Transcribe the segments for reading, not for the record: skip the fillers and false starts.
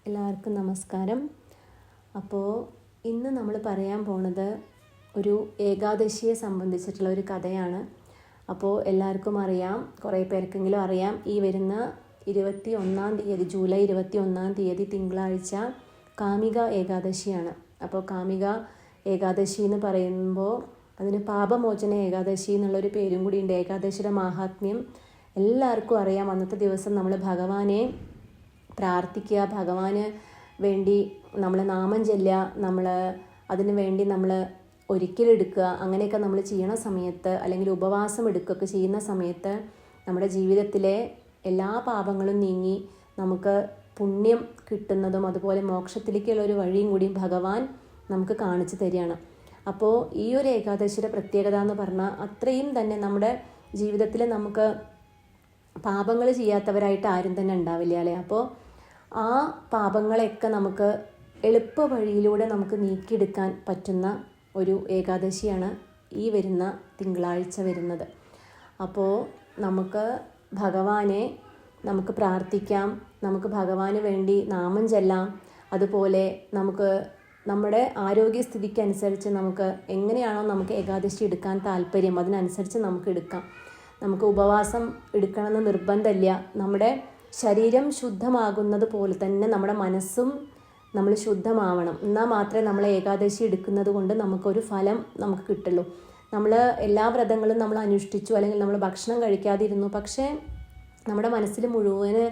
എല്ലാവർക്കും നമസ്കാരം. അപ്പോൾ ഇന്ന് നമ്മൾ പറയാൻ പോണത് ഒരു ഏകാദശിയെ സംബന്ധിച്ചിട്ടുള്ള ഒരു കഥയാണ്. അപ്പോൾ എല്ലാവർക്കും അറിയാം, കുറേ പേർക്കെങ്കിലും അറിയാം, ഈ വരുന്ന 21-ാം തീയതി, ജൂലൈ 21-ാം തീയതി തിങ്കളാഴ്ച കാമിക ഏകാദശിയാണ്. അപ്പോൾ കാമിക ഏകാദശി എന്ന് പറയുമ്പോൾ അതിന് പാപമോചന ഏകാദശി എന്നുള്ളൊരു പേരും കൂടി ഉണ്ട്. ഏകാദശിയുടെ മാഹാത്മ്യം എല്ലാവർക്കും അറിയാം. അന്നത്തെ ദിവസം നമ്മൾ ഭഗവാനെ പ്രാർത്ഥിക്കുക, ഭഗവാന് വേണ്ടി നമ്മൾ നാമം ചൊല്ലുക, നമ്മൾ അതിനു വേണ്ടി നമ്മൾ ഒരിക്കലെടുക്കുക, അങ്ങനെയൊക്കെ നമ്മൾ ചെയ്യണ സമയത്ത്, അല്ലെങ്കിൽ ഉപവാസം എടുക്കുകയൊക്കെ ചെയ്യുന്ന സമയത്ത് നമ്മുടെ ജീവിതത്തിലെ എല്ലാ പാപങ്ങളും നീങ്ങി നമുക്ക് പുണ്യം കിട്ടുന്നതും അതുപോലെ മോക്ഷത്തിലേക്കുള്ള ഒരു വഴിയും കൂടി ഭഗവാൻ നമുക്ക് കാണിച്ചു തരികയാണ്. അപ്പോൾ ഈ ഒരു ഏകാദശിയുടെ പ്രത്യേകത എന്ന് പറഞ്ഞാൽ അത്രയും തന്നെ നമ്മുടെ ജീവിതത്തിൽ നമുക്ക് പാപങ്ങൾ ചെയ്യാത്തവരായിട്ട് ആരും തന്നെ ഉണ്ടാവില്ല അല്ലേ. അപ്പോൾ ആ പാപങ്ങളെയൊക്കെ നമുക്ക് എളുപ്പ വഴിയിലൂടെ നമുക്ക് നീക്കിയെടുക്കാൻ പറ്റുന്ന ഒരു ഏകാദശിയാണ് ഈ വരുന്ന തിങ്കളാഴ്ച വരുന്നത്. അപ്പോൾ നമുക്ക് ഭഗവാനെ നമുക്ക് പ്രാർത്ഥിക്കാം, നമുക്ക് ഭഗവാന് വേണ്ടി നാമം ചൊല്ലാം. അതുപോലെ നമുക്ക് നമ്മുടെ ആരോഗ്യസ്ഥിതിക്കനുസരിച്ച് നമുക്ക് എങ്ങനെയാണോ നമുക്ക് ഏകാദശി എടുക്കാൻ താല്പര്യം അതിനനുസരിച്ച് നമുക്ക് എടുക്കാം. നമുക്ക് ഉപവാസം എടുക്കണമെന്ന് നിർബന്ധമില്ല. നമ്മുടെ ശരീരം ശുദ്ധമാകുന്നത് പോലെ തന്നെ നമ്മുടെ മനസ്സും നമ്മൾ ശുദ്ധമാവണം. എന്നാൽ മാത്രമേ നമ്മൾ ഏകാദശി എടുക്കുന്നത് കൊണ്ട് നമുക്കൊരു ഫലം നമുക്ക് കിട്ടുള്ളൂ. നമ്മൾ എല്ലാ വ്രതങ്ങളും നമ്മൾ അനുഷ്ഠിച്ചു, അല്ലെങ്കിൽ നമ്മൾ ഭക്ഷണം കഴിക്കാതിരുന്നു, പക്ഷേ നമ്മുടെ മനസ്സിൽ മുഴുവന്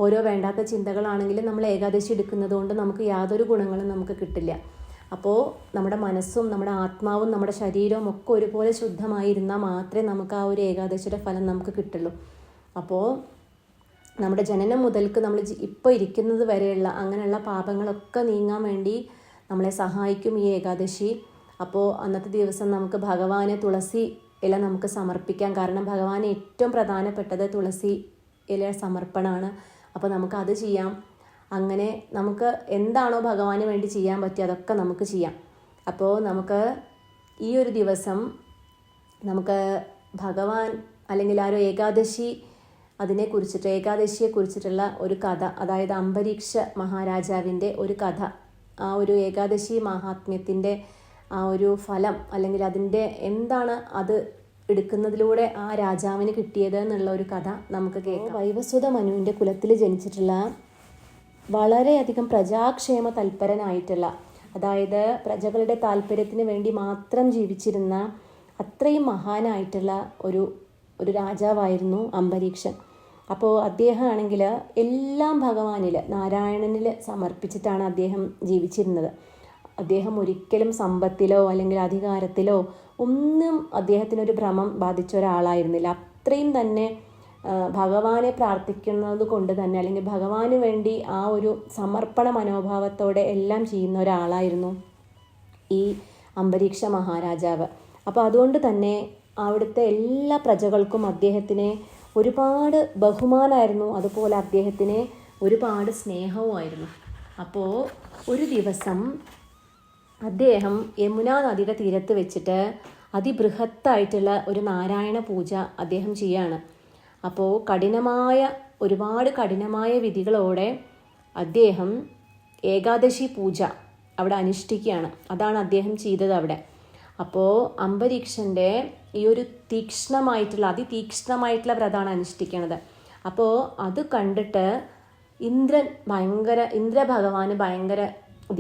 ഓരോ വേണ്ടാത്ത ചിന്തകളാണെങ്കിലും നമ്മൾ ഏകാദശി എടുക്കുന്നത് കൊണ്ട് നമുക്ക് യാതൊരു ഗുണങ്ങളും നമുക്ക് കിട്ടില്ല. അപ്പോൾ നമ്മുടെ മനസ്സും നമ്മുടെ ആത്മാവും നമ്മുടെ ശരീരവും ഒക്കെ ഒരുപോലെ ശുദ്ധമായിരുന്നാൽ മാത്രമേ നമുക്ക് ആ ഒരു ഏകാദശിയുടെ ഫലം നമുക്ക് കിട്ടുള്ളൂ. അപ്പോൾ നമ്മുടെ ജനനം മുതൽക്ക് നമ്മൾ ഇപ്പോൾ ഇരിക്കുന്നത് വരെയുള്ള അങ്ങനെയുള്ള പാപങ്ങളൊക്കെ നീങ്ങാൻ വേണ്ടി നമ്മളെ സഹായിക്കും ഈ ഏകാദശി. അപ്പോൾ അന്നത്തെ ദിവസം നമുക്ക് ഭഗവാന് തുളസി ഇല നമുക്ക് സമർപ്പിക്കാം. കാരണം ഭഗവാന് ഏറ്റവും പ്രധാനപ്പെട്ടത് തുളസി ഇല സമർപ്പണമാണ്. അപ്പോൾ നമുക്കത് ചെയ്യാം. അങ്ങനെ നമുക്ക് എന്താണോ ഭഗവാന് വേണ്ടി ചെയ്യാൻ പറ്റുക അതൊക്കെ നമുക്ക് ചെയ്യാം. അപ്പോൾ നമുക്ക് ഈ ഒരു ദിവസം നമുക്ക് ഭഗവാൻ അല്ലെങ്കിൽ ആ ഒരു ഏകാദശി ഏകാദശിയെക്കുറിച്ചിട്ടുള്ള ഒരു കഥ, അതായത് അംബരീക്ഷ മഹാരാജാവിൻ്റെ ഒരു കഥ, ആ ഒരു ഏകാദശി മഹാത്മ്യത്തിൻ്റെ ആ ഒരു ഫലം, അല്ലെങ്കിൽ അതിൻ്റെ എന്താണ് അത് എടുക്കുന്നതിലൂടെ ആ രാജാവിന് കിട്ടിയത് എന്നുള്ള ഒരു കഥ നമുക്ക് കേൾക്കാം. വൈവസ്വത മനുവിൻ്റെ കുലത്തിൽ ജനിച്ചിട്ടുള്ള വളരെയധികം പ്രജാക്ഷേമ തൽപരനായിട്ടുള്ള, അതായത് പ്രജകളുടെ താല്പര്യത്തിന് വേണ്ടി മാത്രം ജീവിച്ചിരുന്ന അത്രയും മഹാനായിട്ടുള്ള ഒരു രാജാവായിരുന്നു അംബരീക്ഷൻ. അപ്പോൾ അദ്ദേഹം ആണെങ്കിൽ എല്ലാം ഭഗവാനിൽ നാരായണനിൽ സമർപ്പിച്ചിട്ടാണ് അദ്ദേഹം ജീവിച്ചിരുന്നത്. അദ്ദേഹം ഒരിക്കലും സമ്പത്തിലോ അല്ലെങ്കിൽ അധികാരത്തിലോ ഒന്നും അദ്ദേഹത്തിനൊരു ഭ്രമം ബാധിച്ച ഒരാളായിരുന്നില്ല. അത്രയും തന്നെ ഭഗവാനെ പ്രാർത്ഥിക്കുന്നത് കൊണ്ട് തന്നെ, അല്ലെങ്കിൽ ഭഗവാന് വേണ്ടി ആ ഒരു സമർപ്പണ മനോഭാവത്തോടെ എല്ലാം ചെയ്യുന്ന ഒരാളായിരുന്നു ഈ അംബരീക്ഷ മഹാരാജാവ്. അപ്പോൾ അതുകൊണ്ട് തന്നെ അവിടുത്തെ എല്ലാ പ്രജകൾക്കും അദ്ദേഹത്തിനെ ഒരുപാട് ബഹുമാനമായിരുന്നു, അതുപോലെ അദ്ദേഹത്തിന് ഒരുപാട് സ്നേഹവുമായിരുന്നു. അപ്പോൾ ഒരു ദിവസം അദ്ദേഹം യമുനാ നദിയുടെ തീരത്ത് വെച്ചിട്ട് അതിബൃഹത്തായിട്ടുള്ള ഒരു നാരായണ പൂജ അദ്ദേഹം ചെയ്യാണ്. അപ്പോൾ ഒരുപാട് കഠിനമായ വിധികളോടെ അദ്ദേഹം ഏകാദശി പൂജ അവിടെ അനുഷ്ഠിക്കുകയാണ്. അതാണ് അദ്ദേഹം ചെയ്തത് അവിടെ. അപ്പോൾ അംബരീക്ഷൻ്റെ ഈ ഒരു അതിതീക്ഷ്ണമായിട്ടുള്ള വ്രതമാണ് അനുഷ്ഠിക്കണത്. അപ്പോൾ അത് കണ്ടിട്ട്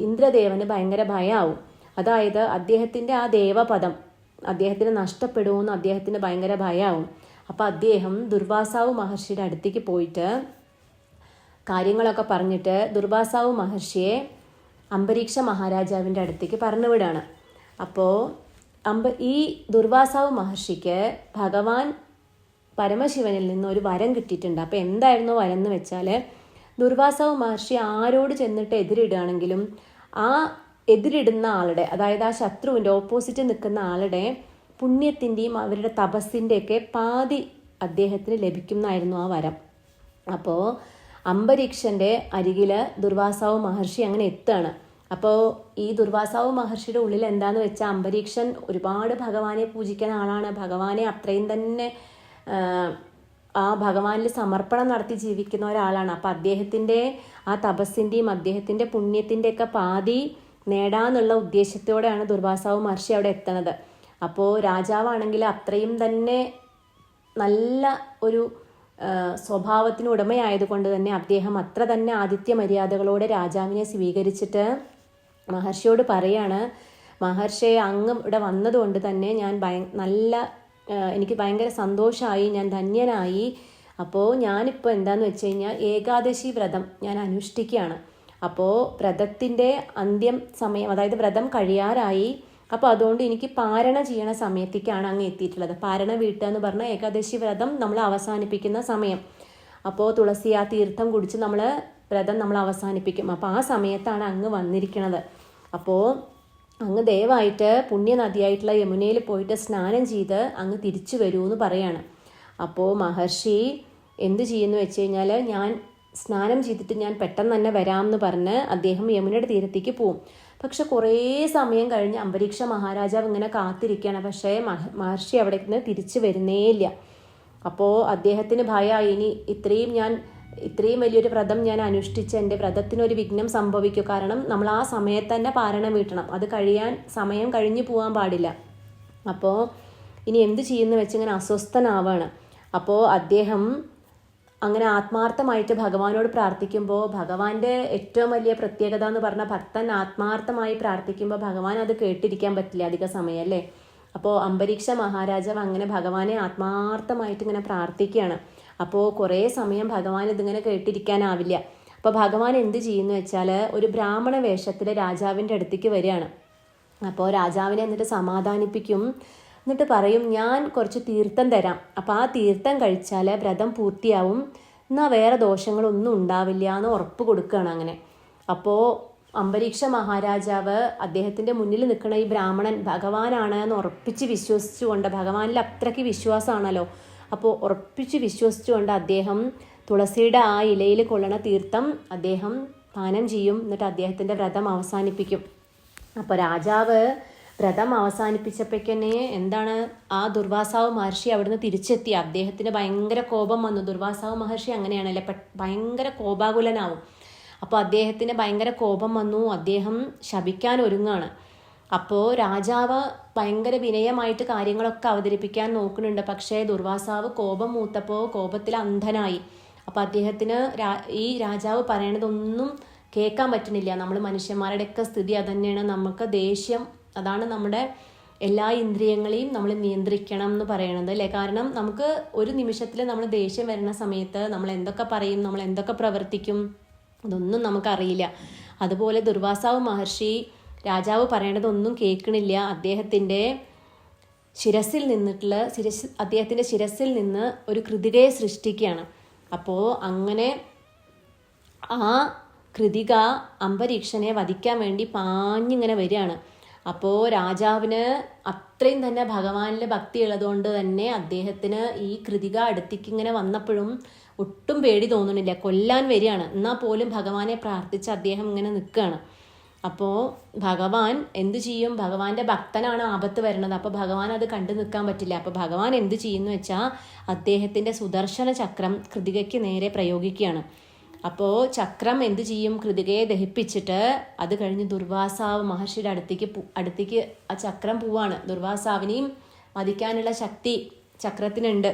ഇന്ദ്രദേവന് ഭയങ്കര ഭയമാവും. അതായത് അദ്ദേഹത്തിൻ്റെ ആ ദേവപദം അദ്ദേഹത്തിന് നഷ്ടപ്പെടുമെന്ന് അദ്ദേഹത്തിന് ഭയങ്കര ഭയമാവും. അപ്പോൾ അദ്ദേഹം ദുർവാസാവ് മഹർഷിയുടെ അടുത്തേക്ക് പോയിട്ട് കാര്യങ്ങളൊക്കെ പറഞ്ഞിട്ട് ദുർവാസാവ് മഹർഷിയെ അംബരീക്ഷ മഹാരാജാവിൻ്റെ അടുത്തേക്ക് പറഞ്ഞുവിടാണ്. അപ്പോൾ ഈ ദുർവാസാവ് മഹർഷിക്ക് ഭഗവാൻ പരമശിവനിൽ നിന്ന് ഒരു വരം കിട്ടിയിട്ടുണ്ട്. അപ്പോൾ എന്തായിരുന്നു വരം എന്ന് വെച്ചാൽ, ദുർവാസാവ് മഹർഷി ആരോട് ചെന്നിട്ട് എതിരിടുകയാണെങ്കിലും ആ എതിരിടുന്ന ആളുടെ, അതായത് ആ ശത്രുവിൻ്റെ ഓപ്പോസിറ്റ് നിൽക്കുന്ന ആളുടെ പുണ്യത്തിൻ്റെയും അവരുടെ തപസ്സിൻ്റെയൊക്കെ പാതി അദ്ദേഹത്തിന് ലഭിക്കുന്നതായിരുന്നു ആ വരം. അപ്പോൾ അംബരീക്ഷൻ്റെ അരികിൽ ദുർവാസാവ് മഹർഷി അങ്ങനെ എത്തുകയാണ്. അപ്പോൾ ഈ ദുർവാസാവ് മഹർഷിയുടെ ഉള്ളിൽ എന്താണെന്ന് വെച്ചാൽ, അംബരീക്ഷൻ ഒരുപാട് ഭഗവാനെ പൂജിക്കുന്ന ആളാണ്. ഭഗവാനെ അത്രയും തന്നെ ആ ഭഗവാനിൽ സമർപ്പണം നടത്തി ജീവിക്കുന്ന ഒരാളാണ്. അപ്പം അദ്ദേഹത്തിൻ്റെ ആ തപസ്സിൻ്റെയും അദ്ദേഹത്തിൻ്റെ പുണ്യത്തിൻ്റെയൊക്കെ പാതി നേടാന്നുള്ള ഉദ്ദേശത്തോടെയാണ് ദുർവാസാവ് മഹർഷി അവിടെ എത്തണത്. അപ്പോൾ രാജാവാണെങ്കിൽ അത്രയും തന്നെ നല്ല ഒരു സ്വഭാവത്തിന് ഉടമയായതുകൊണ്ട് തന്നെ അദ്ദേഹം അത്ര തന്നെ ആതിഥ്യ മര്യാദകളോടെ രാജാവിനെ സ്വീകരിച്ചിട്ട് മഹർഷിയോട് പറയാണ്, മഹർഷിയെ അങ്ങ് ഇവിടെ വന്നതുകൊണ്ട് തന്നെ ഞാൻ എനിക്ക് ഭയങ്കര സന്തോഷമായി, ഞാൻ ധന്യനായി. അപ്പോൾ ഞാനിപ്പോൾ എന്താണെന്ന് വെച്ച് കഴിഞ്ഞാൽ ഏകാദശി വ്രതം ഞാൻ അനുഷ്ഠിക്കുകയാണ്. അപ്പോൾ വ്രതത്തിൻ്റെ അന്ത്യം സമയം, അതായത് വ്രതം കഴിയാറായി. അപ്പോൾ അതുകൊണ്ട് എനിക്ക് പാരണ ചെയ്യണ സമയത്തേക്കാണ് അങ്ങ് എത്തിയിട്ടുള്ളത്. പാരണ വീട്ടുക എന്ന് പറഞ്ഞാൽ ഏകാദശി വ്രതം നമ്മൾ അവസാനിപ്പിക്കുന്ന സമയം. അപ്പോൾ തുളസി ആ തീർത്ഥം കുടിച്ച് വ്രതം നമ്മൾ അവസാനിപ്പിക്കും. അപ്പോൾ ആ സമയത്താണ് അങ്ങ് വന്നിരിക്കുന്നത്. അപ്പോൾ അങ്ങ് ദയവായിട്ട് പുണ്യനദിയായിട്ടുള്ള യമുനയിൽ പോയിട്ട് സ്നാനം ചെയ്ത് അങ്ങ് തിരിച്ചു വരൂ എന്ന് പറയാണ്. അപ്പോൾ മഹർഷി എന്ത് ചെയ്യുന്നു വെച്ച് കഴിഞ്ഞാൽ, ഞാൻ സ്നാനം ചെയ്തിട്ട് ഞാൻ പെട്ടെന്ന് തന്നെ വരാമെന്ന് പറഞ്ഞ് അദ്ദേഹം യമുനയുടെ തീരത്തേക്ക് പോവും. പക്ഷെ കുറേ സമയം കഴിഞ്ഞ് അംബരീക്ഷ മഹാരാജാവ് ഇങ്ങനെ കാത്തിരിക്കുകയാണ്. പക്ഷേ മഹർഷി അവിടെ നിന്ന് തിരിച്ചു വരുന്നേയില്ല. അപ്പോൾ അദ്ദേഹത്തിന് ഭയമായി, ഇനി ഇത്രയും വലിയൊരു വ്രതം ഞാൻ അനുഷ്ഠിച്ച് എൻ്റെ വ്രതത്തിനൊരു വിഘ്നം സംഭവിക്കും. കാരണം നമ്മൾ ആ സമയത്ത് തന്നെ പാരണം വീട്ടണം, അത് സമയം കഴിഞ്ഞു പോകാൻ പാടില്ല. അപ്പോൾ ഇനി എന്ത് ചെയ്യുന്നു വെച്ച് ഇങ്ങനെ അസ്വസ്ഥനാവാണ്. അപ്പോൾ അദ്ദേഹം അങ്ങനെ ആത്മാർത്ഥമായിട്ട് ഭഗവാനോട് പ്രാർത്ഥിക്കുമ്പോൾ, ഭഗവാന്റെ ഏറ്റവും വലിയ പ്രത്യേകത എന്ന് പറഞ്ഞാൽ ഭക്തൻ ആത്മാർത്ഥമായി പ്രാർത്ഥിക്കുമ്പോൾ ഭഗവാൻ അത് കേട്ടിരിക്കാൻ പറ്റില്ല അധിക സമയം അല്ലേ. അപ്പോൾ അംബരീക്ഷ മഹാരാജാവ് അങ്ങനെ ഭഗവാനെ ആത്മാർത്ഥമായിട്ട് ഇങ്ങനെ പ്രാർത്ഥിക്കുകയാണ്. അപ്പോൾ കുറേ സമയം ഭഗവാൻ ഇതിങ്ങനെ കേട്ടിരിക്കാനാവില്ല. അപ്പോൾ ഭഗവാൻ എന്ത് ചെയ്യുന്നു വെച്ചാൽ ഒരു ബ്രാഹ്മണ വേഷത്തിൽ രാജാവിൻ്റെ അടുത്തേക്ക് വരികയാണ്. അപ്പോൾ രാജാവിനെ എന്നിട്ട് സമാധാനിപ്പിക്കും. എന്നിട്ട് പറയും, ഞാൻ കുറച്ച് തീർത്ഥം തരാം, അപ്പോൾ ആ തീർത്ഥം കഴിച്ചാൽ വ്രതം പൂർത്തിയാവും, എന്നാൽ വേറെ ദോഷങ്ങളൊന്നും ഉണ്ടാവില്ല എന്ന് ഉറപ്പ് കൊടുക്കുകയാണ്. അങ്ങനെ അപ്പോൾ അംബരീക്ഷ മഹാരാജാവ് അദ്ദേഹത്തിൻ്റെ മുന്നിൽ നിൽക്കുന്ന ഈ ബ്രാഹ്മണൻ ഭഗവാനാണ് എന്ന് ഉറപ്പിച്ച് വിശ്വസിച്ചുകൊണ്ട്, ഭഗവാനിൽ അത്രയ്ക്ക് വിശ്വാസമാണല്ലോ, അപ്പോൾ ഉറപ്പിച്ച് വിശ്വസിച്ചുകൊണ്ട് അദ്ദേഹം തുളസിയുടെ ആ ഇലയിൽ കൊള്ളണ തീർത്ഥം അദ്ദേഹം പാനം ചെയ്യും. എന്നിട്ട് അദ്ദേഹത്തിൻ്റെ വ്രതം അവസാനിപ്പിക്കും. അപ്പോൾ രാജാവ് വ്രതം അവസാനിപ്പിച്ചപ്പോഴേക്കന്നെ എന്താണ്, ആ ദുർവാസാവ് മഹർഷി അവിടുന്ന് തിരിച്ചെത്തി. അദ്ദേഹത്തിന് ഭയങ്കര കോപം വന്നു. ദുർവാസാവ് മഹർഷി അങ്ങനെയാണല്ലേ, ഭയങ്കര കോപാകുലനാവും. അപ്പോൾ അദ്ദേഹത്തിന് ഭയങ്കര കോപം വന്നു. അദ്ദേഹം ശപിക്കാൻ ഒരുങ്ങാണ്. അപ്പോൾ രാജാവ് ഭയങ്കര വിനയമായിട്ട് കാര്യങ്ങളൊക്കെ അവതരിപ്പിക്കാൻ നോക്കുന്നുണ്ട്. പക്ഷേ ദുർവാസാവ് കോപം മൂത്തപ്പോൾ കോപത്തിൽ അന്ധനായി. അപ്പോൾ അദ്ദേഹത്തിന് ഈ രാജാവ് പറയണതൊന്നും കേൾക്കാൻ പറ്റുന്നില്ല. നമ്മൾ മനുഷ്യന്മാരുടെയൊക്കെ സ്ഥിതി അതുതന്നെയാണ്. നമുക്ക് ദേഷ്യം, അതാണ് നമ്മുടെ എല്ലാ ഇന്ദ്രിയങ്ങളെയും നമ്മൾ നിയന്ത്രിക്കണം എന്ന് പറയണത് അല്ലേ. കാരണം നമുക്ക് ഒരു നിമിഷത്തിൽ നമ്മൾ ദേഷ്യം വരുന്ന സമയത്ത് നമ്മൾ എന്തൊക്കെ പറയും, നമ്മൾ എന്തൊക്കെ പ്രവർത്തിക്കും, അതൊന്നും നമുക്കറിയില്ല. അതുപോലെ ദുർവാസാവ് മഹർഷി രാജാവ് പറയേണ്ടതൊന്നും കേൾക്കണില്ല. അദ്ദേഹത്തിൻ്റെ ശിരസിൽ നിന്ന് ഒരു കൃതികയെ സൃഷ്ടിക്കുകയാണ്. അപ്പോൾ അങ്ങനെ ആ കൃതിക അംബരീക്ഷനെ വധിക്കാൻ വേണ്ടി പാഞ്ഞിങ്ങനെ വരികയാണ്. അപ്പോൾ രാജാവിന് അത്രയും തന്നെ ഭഗവാനിൽ ഭക്തി ഉള്ളതുകൊണ്ട് തന്നെ അദ്ദേഹത്തിന് ഈ കൃതിക അടുത്തേക്ക് ഇങ്ങനെ വന്നപ്പോഴും ഒട്ടും പേടി തോന്നണില്ല. കൊല്ലാൻ വരികയാണ്, എന്നാൽ പോലും ഭഗവാനെ പ്രാർത്ഥിച്ച് അദ്ദേഹം ഇങ്ങനെ നിൽക്കുകയാണ്. അപ്പോൾ ഭഗവാൻ എന്തു ചെയ്യും, ഭഗവാന്റെ ഭക്തനാണ് ആപത്ത് വരുന്നത്. അപ്പോൾ ഭഗവാൻ അത് കണ്ടു നിൽക്കാൻ പറ്റില്ല. അപ്പോൾ ഭഗവാൻ എന്തു ചെയ്യുന്നു വെച്ചാൽ അദ്ദേഹത്തിൻ്റെ സുദർശന ചക്രം കൃതികയ്ക്ക് നേരെ പ്രയോഗിക്കുകയാണ്. അപ്പോൾ ചക്രം എന്തു ചെയ്യും, കൃതികയെ ദഹിപ്പിച്ചിട്ട് അത് കഴിഞ്ഞ് ദുർവാസാവ് മഹർഷിയുടെ അടുത്തേക്ക് ആ ചക്രം പോവാണ്. ദുർവാസാവിനെയും വധിക്കാനുള്ള ശക്തി ചക്രത്തിനുണ്ട്.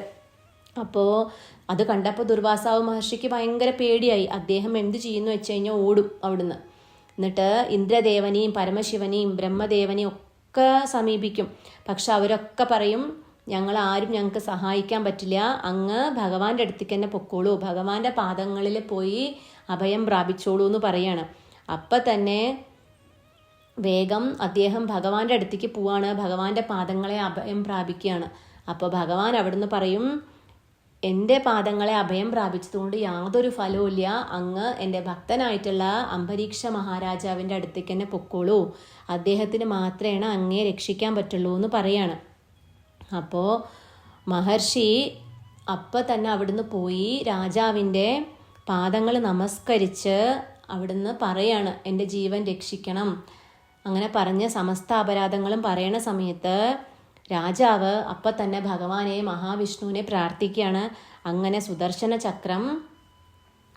അപ്പോൾ അത് കണ്ടപ്പോൾ ദുർവാസാവ് മഹർഷിക്ക് ഭയങ്കര പേടിയായി. അദ്ദേഹം എന്തു ചെയ്യുന്നു വെച്ച് കഴിഞ്ഞാൽ ഓടും അവിടുന്ന്. എന്നിട്ട് ഇന്ദ്രദേവനെയും പരമശിവനെയും ബ്രഹ്മദേവനെയും ഒക്കെ സമീപിക്കും. പക്ഷെ അവരൊക്കെ പറയും, ഞങ്ങൾക്ക് സഹായിക്കാൻ പറ്റില്ല, അങ്ങ് ഭഗവാന്റെ അടുത്തേക്ക് തന്നെ പൊക്കോളൂ, ഭഗവാന്റെ പാദങ്ങളിൽ പോയി അഭയം പ്രാപിച്ചോളൂ എന്ന് പറയാണ്. അപ്പം തന്നെ വേഗം അദ്ദേഹം ഭഗവാന്റെ അടുത്തേക്ക് പോവാണ്, ഭഗവാന്റെ പാദങ്ങളെ അഭയം പ്രാപിക്കുകയാണ്. അപ്പോൾ ഭഗവാൻ അവിടുന്ന് പറയും, എൻ്റെ പാദങ്ങളെ അഭയം പ്രാപിച്ചതുകൊണ്ട് യാതൊരു ഫലവും ഇല്ല, അങ്ങ് എൻ്റെ ഭക്തനായിട്ടുള്ള അംബരീക്ഷ മഹാരാജാവിൻ്റെ അടുത്തേക്ക് തന്നെ പൊക്കോളൂ, അദ്ദേഹത്തിന് മാത്രമേ അങ്ങയെ രക്ഷിക്കാൻ പറ്റുള്ളൂ എന്ന് പറയാണ്. അപ്പോൾ മഹർഷി അപ്പം തന്നെ അവിടുന്ന് പോയി രാജാവിൻ്റെ പാദങ്ങൾ നമസ്കരിച്ച് അവിടുന്ന് പറയാണ്, എൻ്റെ ജീവൻ രക്ഷിക്കണം. അങ്ങനെ പറഞ്ഞ് സമസ്ത അപരാധങ്ങളും പറയണ സമയത്ത് രാജാവ് അപ്പം തന്നെ ഭഗവാനെ മഹാവിഷ്ണുവിനെ പ്രാർത്ഥിക്കുകയാണ്. അങ്ങനെ സുദർശന ചക്രം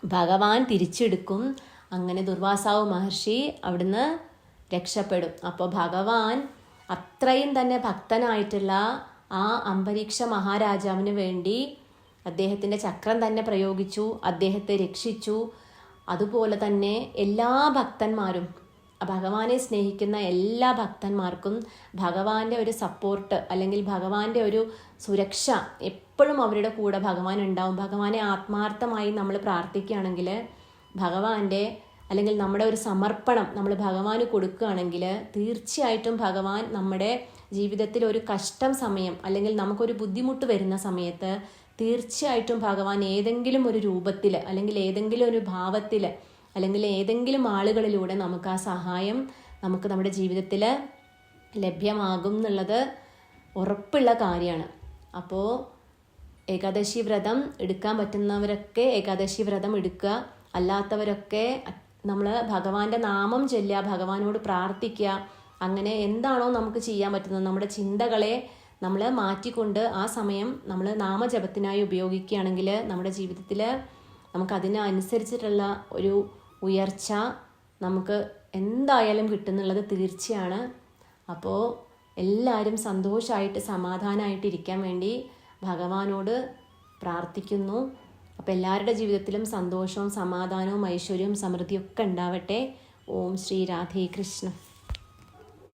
ഭഗവാൻ തിരിച്ചെടുക്കും. അങ്ങനെ ദുർവാസാവ് മഹർഷി അവിടുന്ന് രക്ഷപ്പെടും. അപ്പോൾ ഭഗവാൻ അത്രയും തന്നെ ഭക്തനായിട്ടുള്ള ആ അംബരീക്ഷ മഹാരാജാവിന് വേണ്ടി അദ്ദേഹത്തിൻ്റെ ചക്രം തന്നെ പ്രയോഗിച്ചു, അദ്ദേഹത്തെ രക്ഷിച്ചു. അതുപോലെ തന്നെ എല്ലാ ഭക്തന്മാരും, ഭഗവാനെ സ്നേഹിക്കുന്ന എല്ലാ ഭക്തന്മാർക്കും ഭഗവാന്റെ ഒരു സപ്പോർട്ട് അല്ലെങ്കിൽ ഭഗവാന്റെ ഒരു സുരക്ഷ എപ്പോഴും അവരുടെ കൂടെ ഭഗവാൻ ഉണ്ടാവും. ഭഗവാനെ ആത്മാർത്ഥമായി നമ്മൾ പ്രാർത്ഥിക്കുകയാണെങ്കിൽ, ഭഗവാന്റെ അല്ലെങ്കിൽ നമ്മുടെ ഒരു സമർപ്പണം നമ്മൾ ഭഗവാന് കൊടുക്കുകയാണെങ്കിൽ, തീർച്ചയായിട്ടും ഭഗവാൻ നമ്മുടെ ജീവിതത്തിൽ ഒരു കഷ്ടം സമയം അല്ലെങ്കിൽ നമുക്കൊരു ബുദ്ധിമുട്ട് വരുന്ന സമയത്ത് തീർച്ചയായിട്ടും ഭഗവാൻ ഏതെങ്കിലും ഒരു രൂപത്തിൽ അല്ലെങ്കിൽ ഏതെങ്കിലും ഒരു ഭാവത്തിൽ അല്ലെങ്കിൽ ഏതെങ്കിലും ആളുകളിലൂടെ നമുക്ക് ആ സഹായം നമുക്ക് നമ്മുടെ ജീവിതത്തിൽ ലഭ്യമാകും എന്നുള്ളത് ഉറപ്പുള്ള കാര്യമാണ്. അപ്പോൾ ഏകാദശി വ്രതം എടുക്കാൻ പറ്റുന്നവരൊക്കെ ഏകാദശി വ്രതം എടുക്കുക. അല്ലാത്തവരൊക്കെ നമ്മൾ ഭഗവാന്റെ നാമം ചൊല്ലുക, ഭഗവാനോട് പ്രാർത്ഥിക്കുക. അങ്ങനെ എന്താണോ നമുക്ക് ചെയ്യാൻ പറ്റുന്നത്, നമ്മുടെ ചിന്തകളെ നമ്മൾ മാറ്റിക്കൊണ്ട് ആ സമയം നമ്മൾ നാമജപത്തിനായി ഉപയോഗിക്കുകയാണെങ്കിൽ നമ്മുടെ ജീവിതത്തിൽ നമുക്കതിനനുസരിച്ചിട്ടുള്ള ഒരു ഉയർച്ച നമുക്ക് എന്തായാലും കിട്ടുന്നുള്ളത് തീർച്ചയാണ്. അപ്പോൾ എല്ലാവരും സന്തോഷമായിട്ട് സമാധാനമായിട്ട് ഇരിക്കാൻ വേണ്ടി ഭഗവാനോട് പ്രാർത്ഥിക്കുന്നു. അപ്പോൾ എല്ലാവരുടെ ജീവിതത്തിലും സന്തോഷവും സമാധാനവും ഐശ്വര്യവും സമൃദ്ധിയൊക്കെ ഉണ്ടാവട്ടെ. ഓം ശ്രീ രാധേ കൃഷ്ണ.